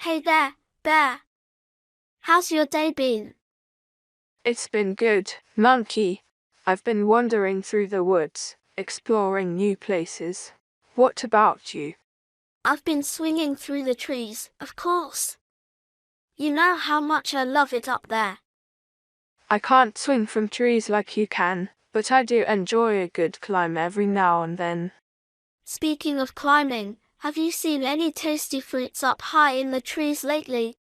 Hey there, Bear. How's your day been? It's been good, Monkey. I've been wandering through the woods, exploring new places. What about you? I've been swinging through the trees, of course. You know how much I love it up there. I can't swing from trees like you can, but I do enjoy a good climb every now and then. Speaking of climbing, have you seen any tasty fruits up high in the trees lately?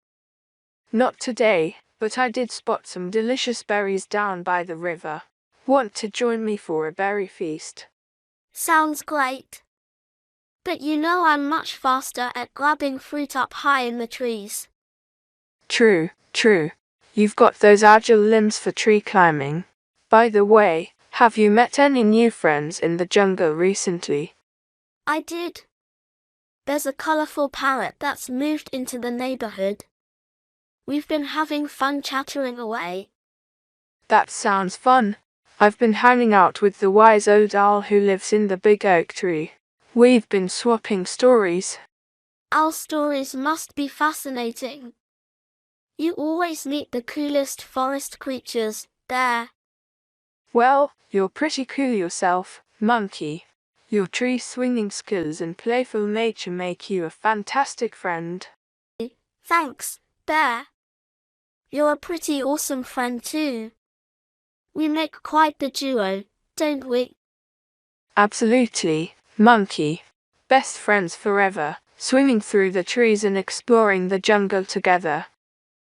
Not today, but I did spot some delicious berries down by the river. Want to join me for a berry feast? Sounds great. But you know I'm much faster at grabbing fruit up high in the trees. True, true. You've got those agile limbs for tree climbing. By the way, have you met any new friends in the jungle recently? I did. There's a colorful parrot that's moved into the neighborhood. We've been having fun chattering away. That sounds fun. I've been hanging out with the wise old owl who lives in the big oak tree. We've been swapping stories. Our stories must be fascinating. You always meet the coolest forest creatures, Bear. Well, you're pretty cool yourself, Monkey. Your tree swinging skills and playful nature make you a fantastic friend. Thanks, Bear. You're a pretty awesome friend too. We make quite the duo, don't we? Absolutely, Monkey. Best friends forever, swimming through the trees and exploring the jungle together.